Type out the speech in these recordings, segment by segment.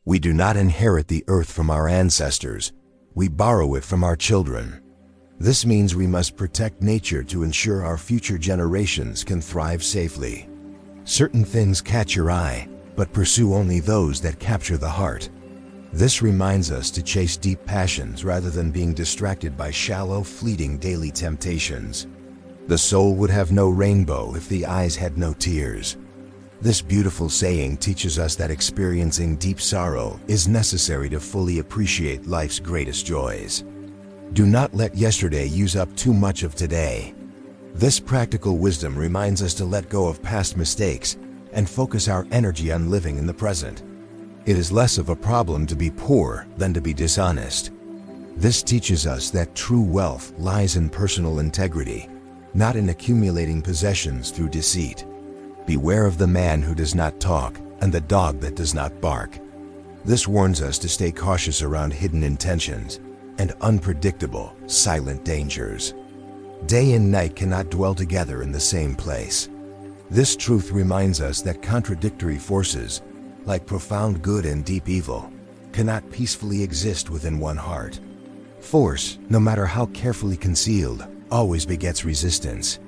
We do not inherit the earth from our ancestors, we borrow it from our children. This means we must protect nature to ensure our future generations can thrive safely. Certain things catch your eye, but pursue only those that capture the heart. This reminds us to chase deep passions rather than being distracted by shallow, fleeting daily temptations. The soul would have no rainbow if the eyes had no tears. This beautiful saying teaches us that experiencing deep sorrow is necessary to fully appreciate life's greatest joys. Do not let yesterday use up too much of today. This practical wisdom reminds us to let go of past mistakes and focus our energy on living in the present. It is less of a problem to be poor than to be dishonest. This teaches us that true wealth lies in personal integrity, not in accumulating possessions through deceit. Beware of the man who does not talk and the dog that does not bark. This warns us to stay cautious around hidden intentions and unpredictable, silent dangers. Day and night cannot dwell together in the same place. This truth reminds us that contradictory forces, like profound good and deep evil, cannot peacefully exist within one heart. Force, no matter how carefully concealed, always begets resistance.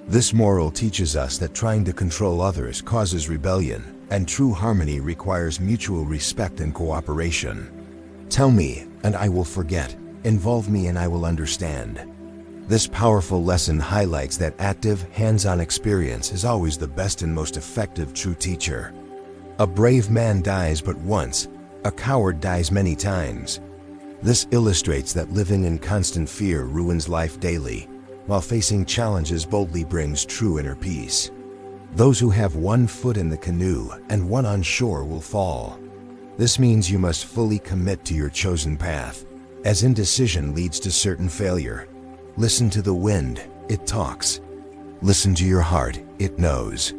This moral teaches us that trying to control others causes rebellion, and true harmony requires mutual respect and cooperation. Tell me, and I will forget. Involve me, and I will understand. This powerful lesson highlights that active, hands-on experience is always the best and most effective true teacher. A brave man dies but once, a coward dies many times. This illustrates that living in constant fear ruins life daily, while facing challenges boldly brings true inner peace. Those who have one foot in the canoe and one on shore will fall. This means you must fully commit to your chosen path, as indecision leads to certain failure. Listen to the wind, it talks. Listen to your heart, it knows.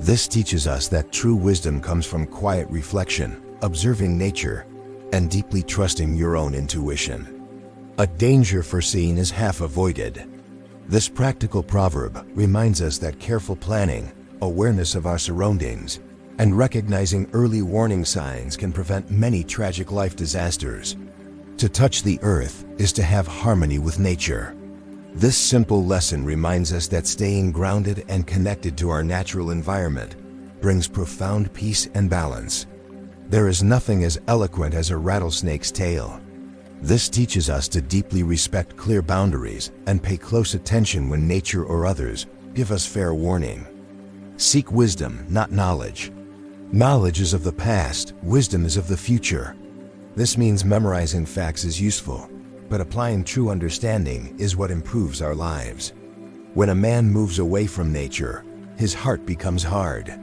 This teaches us that true wisdom comes from quiet reflection, observing nature, and deeply trusting your own intuition. A danger foreseen is half avoided. This practical proverb reminds us that careful planning, awareness of our surroundings, and recognizing early warning signs can prevent many tragic life disasters. To touch the earth is to have harmony with nature. This simple lesson reminds us that staying grounded and connected to our natural environment brings profound peace and balance. There is nothing as eloquent as a rattlesnake's tail. This teaches us to deeply respect clear boundaries and pay close attention when nature or others give us fair warning. Seek wisdom, not knowledge. Knowledge is of the past, wisdom is of the future. This means memorizing facts is useful, but applying true understanding is what improves our lives. When a man moves away from nature, his heart becomes hard.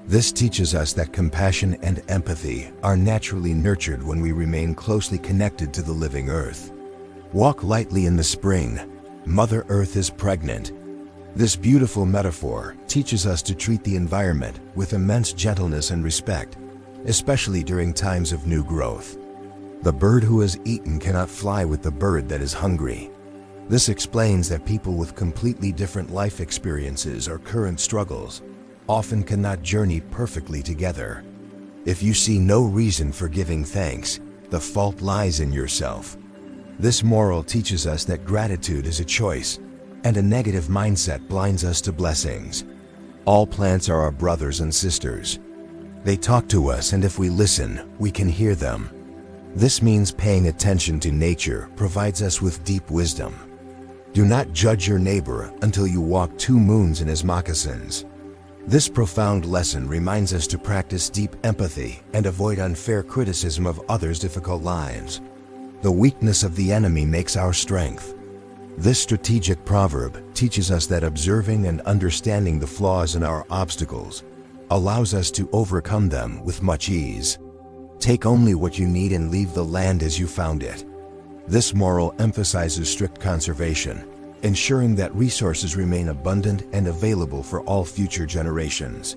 This teaches us that compassion and empathy are naturally nurtured when we remain closely connected to the living earth. Walk lightly in the spring. Mother Earth is pregnant. This beautiful metaphor teaches us to treat the environment with immense gentleness and respect, especially during times of new growth. The bird who has eaten cannot fly with the bird that is hungry. This explains that people with completely different life experiences or current struggles often cannot journey perfectly together. If you see no reason for giving thanks, the fault lies in yourself. This moral teaches us that gratitude is a choice, and a negative mindset blinds us to blessings. All plants are our brothers and sisters. They talk to us, and if we listen, we can hear them. This means paying attention to nature provides us with deep wisdom. Do not judge your neighbor until you walk 2 moons in his moccasins. This profound lesson reminds us to practice deep empathy and avoid unfair criticism of others' difficult lives. The weakness of the enemy makes our strength. This strategic proverb teaches us that observing and understanding the flaws in our obstacles allows us to overcome them with much ease. Take only what you need and leave the land as you found it. This moral emphasizes strict conservation, ensuring that resources remain abundant and available for all future generations.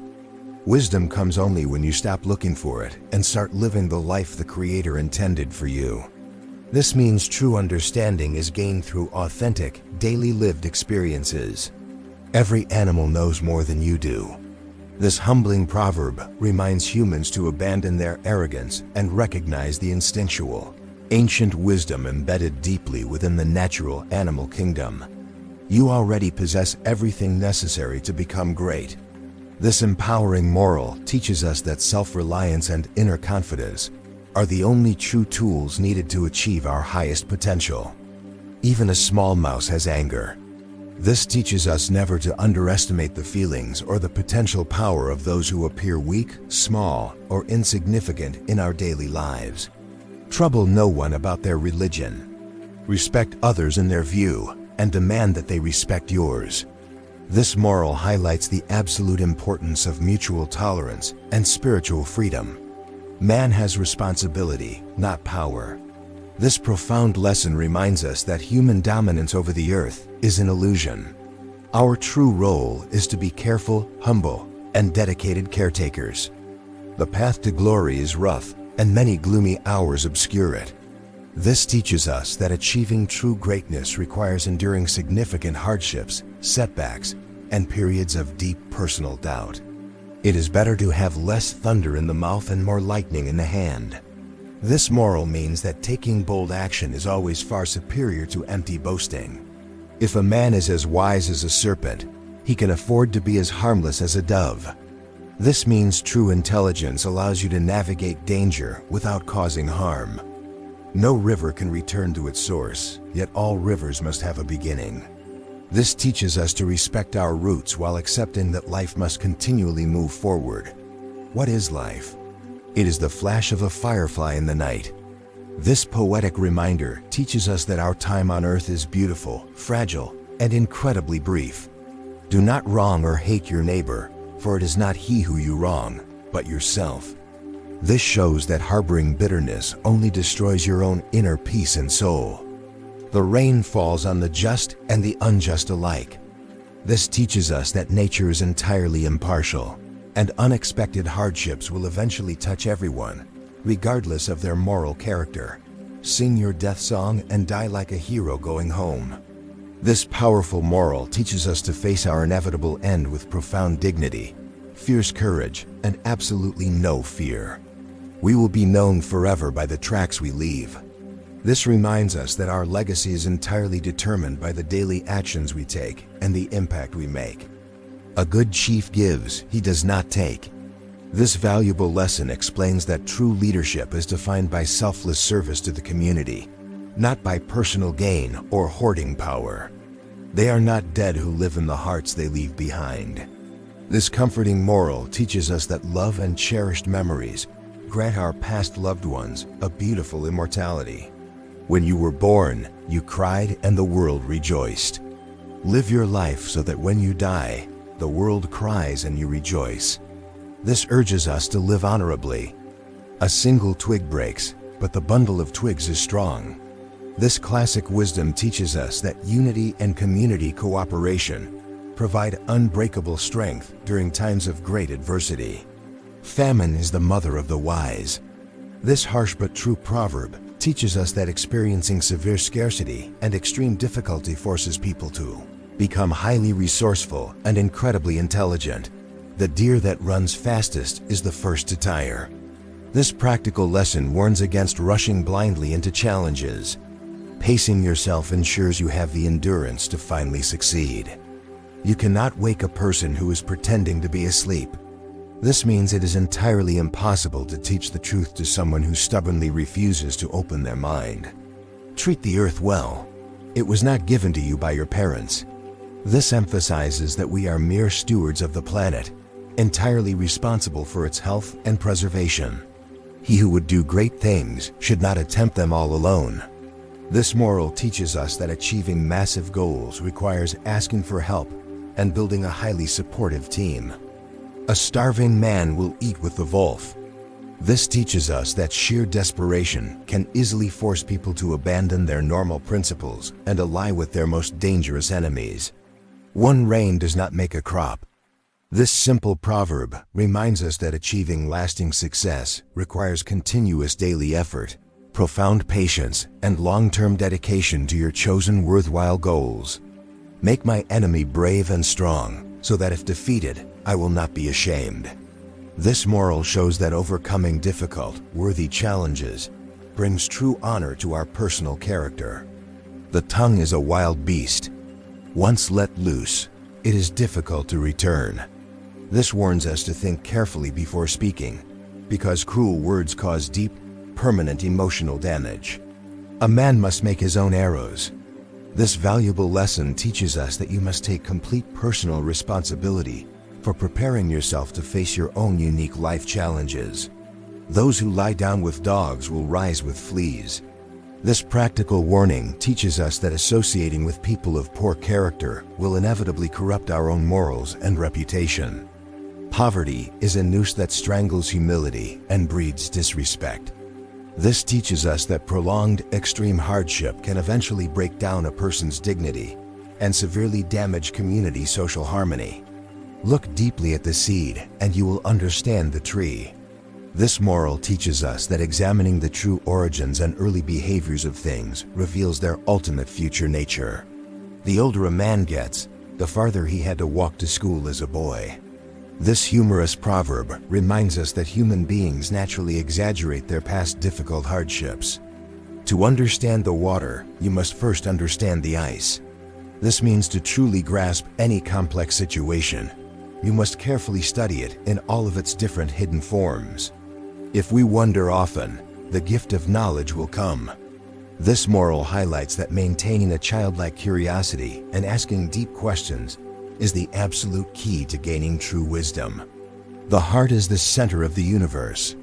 Wisdom comes only when you stop looking for it and start living the life the Creator intended for you. This means true understanding is gained through authentic, daily lived experiences. Every animal knows more than you do. This humbling proverb reminds humans to abandon their arrogance and recognize the instinctual, ancient wisdom embedded deeply within the natural animal kingdom. You already possess everything necessary to become great. This empowering moral teaches us that self-reliance and inner confidence are the only true tools needed to achieve our highest potential. Even a small mouse has anger. This teaches us never to underestimate the feelings or the potential power of those who appear weak, small, or insignificant in our daily lives. Trouble no one about their religion. Respect others in their view, and demand that they respect yours. This moral highlights the absolute importance of mutual tolerance and spiritual freedom. Man has responsibility, not power. This profound lesson reminds us that human dominance over the earth is an illusion. Our true role is to be careful, humble, and dedicated caretakers. The path to glory is rough, and many gloomy hours obscure it. This teaches us that achieving true greatness requires enduring significant hardships, setbacks, and periods of deep personal doubt. It is better to have less thunder in the mouth and more lightning in the hand. This moral means that taking bold action is always far superior to empty boasting. If a man is as wise as a serpent, he can afford to be as harmless as a dove. This means true intelligence allows you to navigate danger without causing harm. No river can return to its source, yet all rivers must have a beginning. This teaches us to respect our roots while accepting that life must continually move forward. What is life? It is the flash of a firefly in the night. This poetic reminder teaches us that our time on earth is beautiful, fragile, and incredibly brief. Do not wrong or hate your neighbor, for it is not he who you wrong, but yourself. This shows that harboring bitterness only destroys your own inner peace and soul. The rain falls on the just and the unjust alike. This teaches us that nature is entirely impartial, and unexpected hardships will eventually touch everyone, regardless of their moral character. Sing your death song and die like a hero going home. This powerful moral teaches us to face our inevitable end with profound dignity, fierce courage, and absolutely no fear. We will be known forever by the tracks we leave. This reminds us that our legacy is entirely determined by the daily actions we take and the impact we make. A good chief gives, he does not take. This valuable lesson explains that true leadership is defined by selfless service to the community, not by personal gain or hoarding power. They are not dead who live in the hearts they leave behind. This comforting moral teaches us that love and cherished memories grant our past loved ones a beautiful immortality. When you were born, you cried and the world rejoiced. Live your life so that when you die, the world cries and you rejoice. This urges us to live honorably. A single twig breaks, but the bundle of twigs is strong. This classic wisdom teaches us that unity and community cooperation provide unbreakable strength during times of great adversity. Famine is the mother of the wise. This harsh but true proverb teaches us that experiencing severe scarcity and extreme difficulty forces people to become highly resourceful and incredibly intelligent. The deer that runs fastest is the first to tire. This practical lesson warns against rushing blindly into challenges. Pacing yourself ensures you have the endurance to finally succeed. You cannot wake a person who is pretending to be asleep. This means it is entirely impossible to teach the truth to someone who stubbornly refuses to open their mind. Treat the earth well. It was not given to you by your parents. This emphasizes that we are mere stewards of the planet, entirely responsible for its health and preservation. He who would do great things should not attempt them all alone. This moral teaches us that achieving massive goals requires asking for help and building a highly supportive team. A starving man will eat with the wolf. This teaches us that sheer desperation can easily force people to abandon their normal principles and ally with their most dangerous enemies. One rain does not make a crop. This simple proverb reminds us that achieving lasting success requires continuous daily effort, profound patience, and long-term dedication to your chosen worthwhile goals. Make my enemy brave and strong, so that if defeated, I will not be ashamed. This moral shows that overcoming difficult, worthy challenges brings true honor to our personal character. The tongue is a wild beast. Once let loose, it is difficult to return. This warns us to think carefully before speaking, because cruel words cause deep, permanent emotional damage. A man must make his own arrows. This valuable lesson teaches us that you must take complete personal responsibility for preparing yourself to face your own unique life challenges. Those who lie down with dogs will rise with fleas. This practical warning teaches us that associating with people of poor character will inevitably corrupt our own morals and reputation. Poverty is a noose that strangles humility and breeds disrespect. This teaches us that prolonged extreme hardship can eventually break down a person's dignity and severely damage community social harmony. Look deeply at the seed and you will understand the tree. This moral teaches us that examining the true origins and early behaviors of things reveals their ultimate future nature. The older a man gets, the farther he had to walk to school as a boy. This humorous proverb reminds us that human beings naturally exaggerate their past difficult hardships. To understand the water, you must first understand the ice. This means to truly grasp any complex situation, you must carefully study it in all of its different hidden forms. If we wonder often, the gift of knowledge will come. This moral highlights that maintaining a childlike curiosity and asking deep questions is the absolute key to gaining true wisdom. The heart is the center of the universe.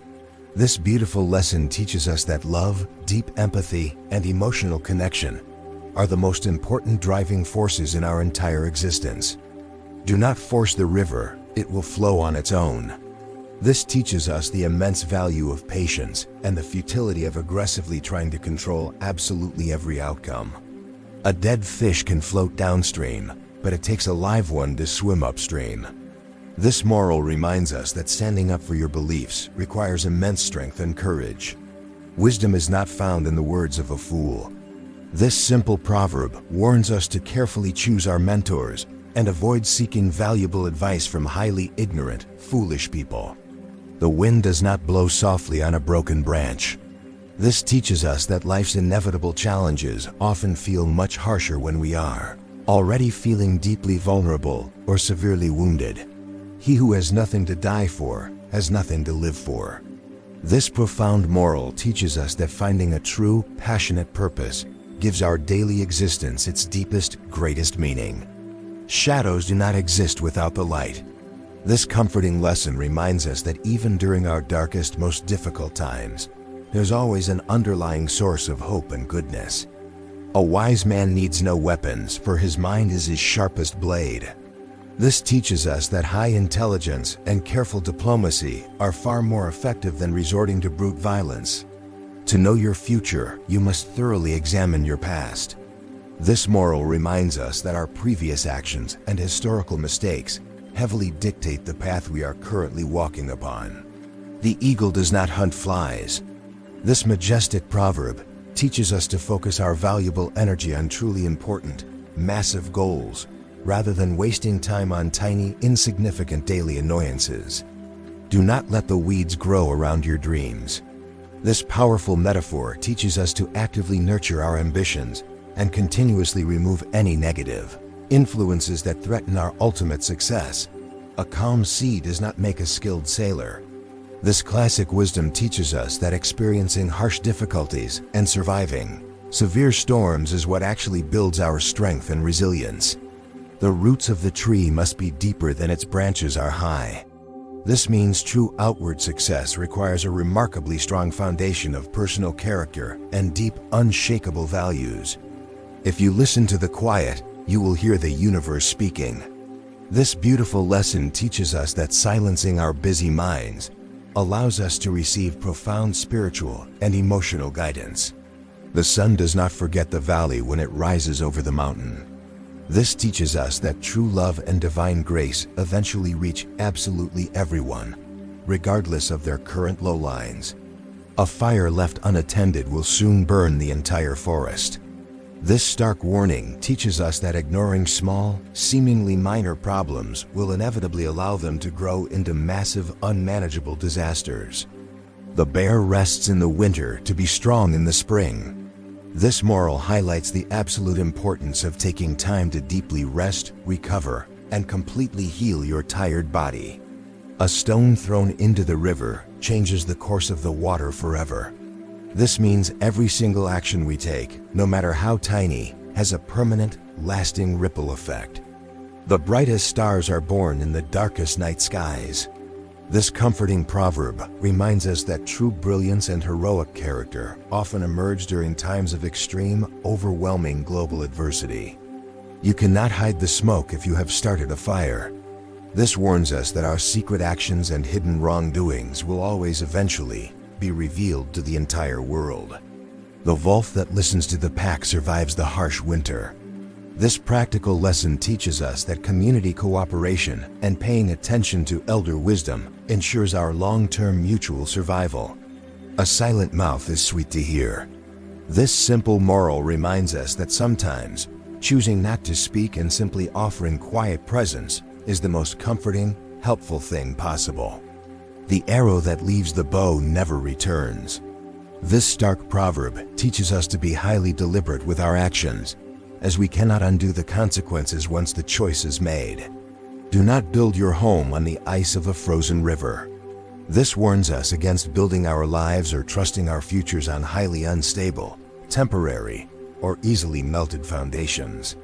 This beautiful lesson teaches us that love, deep empathy, and emotional connection are the most important driving forces in our entire existence. Do not force the river, it will flow on its own. This teaches us the immense value of patience and the futility of aggressively trying to control absolutely every outcome. A dead fish can float downstream, but it takes a live one to swim upstream. This moral reminds us that standing up for your beliefs requires immense strength and courage. Wisdom is not found in the words of a fool. This simple proverb warns us to carefully choose our mentors and avoid seeking valuable advice from highly ignorant, foolish people. The wind does not blow softly on a broken branch. This teaches us that life's inevitable challenges often feel much harsher when we are already feeling deeply vulnerable or severely wounded. He who has nothing to die for has nothing to live for. This profound moral teaches us that finding a true, passionate purpose gives our daily existence its deepest, greatest meaning. Shadows do not exist without the light. This comforting lesson reminds us that even during our darkest, most difficult times, there's always an underlying source of hope and goodness. A wise man needs no weapons, for his mind is his sharpest blade. This teaches us that high intelligence and careful diplomacy are far more effective than resorting to brute violence. To know your future, you must thoroughly examine your past. This moral reminds us that our previous actions and historical mistakes heavily dictate the path we are currently walking upon. The eagle does not hunt flies. This majestic proverb teaches us to focus our valuable energy on truly important, massive goals, rather than wasting time on tiny, insignificant daily annoyances. Do not let the weeds grow around your dreams. This powerful metaphor teaches us to actively nurture our ambitions and continuously remove any negative influences that threaten our ultimate success. A calm sea does not make a skilled sailor. This classic wisdom teaches us that experiencing harsh difficulties and surviving severe storms is what actually builds our strength and resilience. The roots of the tree must be deeper than its branches are high. This means true outward success requires a remarkably strong foundation of personal character and deep, unshakable values. If you listen to the quiet, you will hear the universe speaking. This beautiful lesson teaches us that silencing our busy minds allows us to receive profound spiritual and emotional guidance. The sun does not forget the valley when it rises over the mountain. This teaches us that true love and divine grace eventually reach absolutely everyone, regardless of their current lowlines. A fire left unattended will soon burn the entire forest. This stark warning teaches us that ignoring small, seemingly minor problems will inevitably allow them to grow into massive, unmanageable disasters. The bear rests in the winter to be strong in the spring. This moral highlights the absolute importance of taking time to deeply rest, recover, and completely heal your tired body. A stone thrown into the river changes the course of the water forever. This means every single action we take, no matter how tiny, has a permanent, lasting ripple effect. The brightest stars are born in the darkest night skies. This comforting proverb reminds us that true brilliance and heroic character often emerge during times of extreme, overwhelming global adversity. You cannot hide the smoke if you have started a fire. This warns us that our secret actions and hidden wrongdoings will always eventually be revealed to the entire world. The wolf that listens to the pack survives the harsh winter. This practical lesson teaches us that community cooperation and paying attention to elder wisdom ensures our long-term mutual survival. A silent mouth is sweet to hear. This simple moral reminds us that sometimes choosing not to speak and simply offering quiet presence is the most comforting, helpful thing possible. The arrow that leaves the bow never returns. This stark proverb teaches us to be highly deliberate with our actions, as we cannot undo the consequences once the choice is made. Do not build your home on the ice of a frozen river. This warns us against building our lives or trusting our futures on highly unstable, temporary, or easily melted foundations.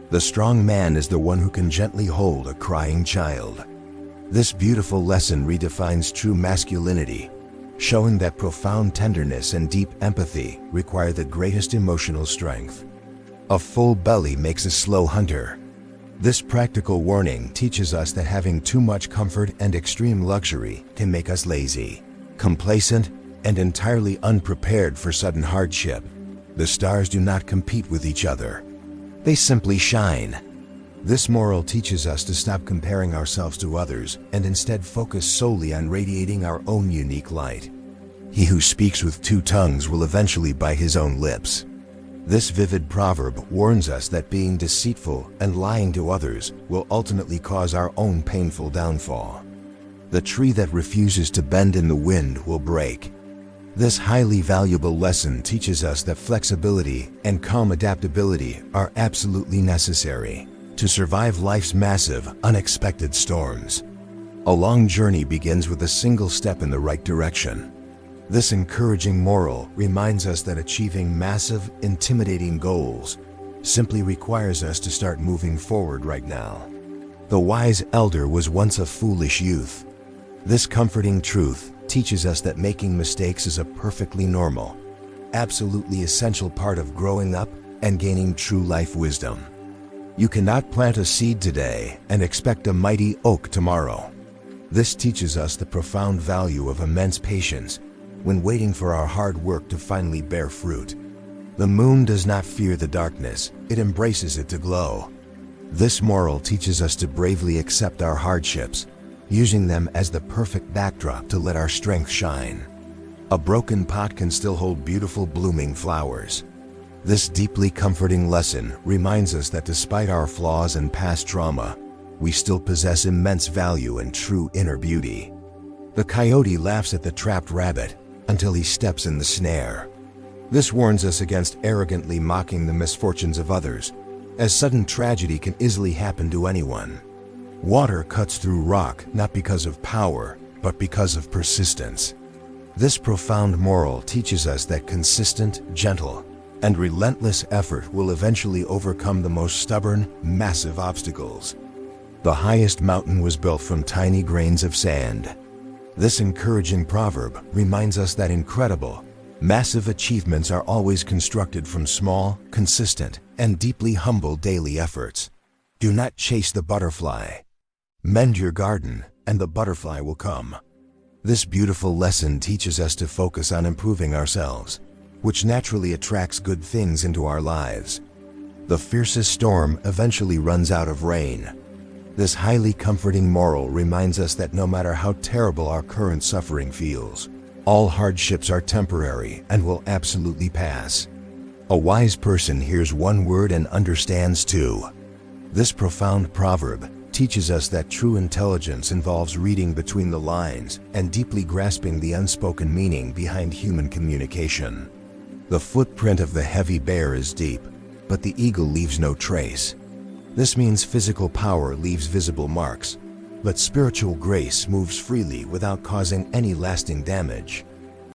The strong man is the one who can gently hold a crying child. This beautiful lesson redefines true masculinity, showing that profound tenderness and deep empathy require the greatest emotional strength. A full belly makes a slow hunter. This practical warning teaches us that having too much comfort and extreme luxury can make us lazy, complacent, and entirely unprepared for sudden hardship. The stars do not compete with each other. They simply shine. This moral teaches us to stop comparing ourselves to others and instead focus solely on radiating our own unique light. He who speaks with two tongues will eventually bite his own lips. This vivid proverb warns us that being deceitful and lying to others will ultimately cause our own painful downfall. The tree that refuses to bend in the wind will break. This highly valuable lesson teaches us that flexibility and calm adaptability are absolutely necessary to survive life's massive, unexpected storms. A long journey begins with a single step in the right direction. This encouraging moral reminds us that achieving massive, intimidating goals simply requires us to start moving forward right now. The wise elder was once a foolish youth. This comforting truth teaches us that making mistakes is a perfectly normal, absolutely essential part of growing up and gaining true life wisdom. You cannot plant a seed today and expect a mighty oak tomorrow. This teaches us the profound value of immense patience when waiting for our hard work to finally bear fruit. The moon does not fear the darkness, it embraces it to glow. This moral teaches us to bravely accept our hardships, using them as the perfect backdrop to let our strength shine. A broken pot can still hold beautiful blooming flowers. This deeply comforting lesson reminds us that despite our flaws and past trauma, we still possess immense value and true inner beauty. The coyote laughs at the trapped rabbit until he steps in the snare. This warns us against arrogantly mocking the misfortunes of others, as sudden tragedy can easily happen to anyone. Water cuts through rock not because of power, but because of persistence. This profound moral teaches us that consistent, gentle, and relentless effort will eventually overcome the most stubborn, massive obstacles. The highest mountain was built from tiny grains of sand. This encouraging proverb reminds us that incredible, massive achievements are always constructed from small, consistent, and deeply humble daily efforts. Do not chase the butterfly. Mend your garden, and the butterfly will come. This beautiful lesson teaches us to focus on improving ourselves, which naturally attracts good things into our lives. The fiercest storm eventually runs out of rain. This highly comforting moral reminds us that no matter how terrible our current suffering feels, all hardships are temporary and will absolutely pass. A wise person hears one word and understands two. This profound proverb teaches us that true intelligence involves reading between the lines and deeply grasping the unspoken meaning behind human communication. The footprint of the heavy bear is deep, but the eagle leaves no trace. This means physical power leaves visible marks, but spiritual grace moves freely without causing any lasting damage.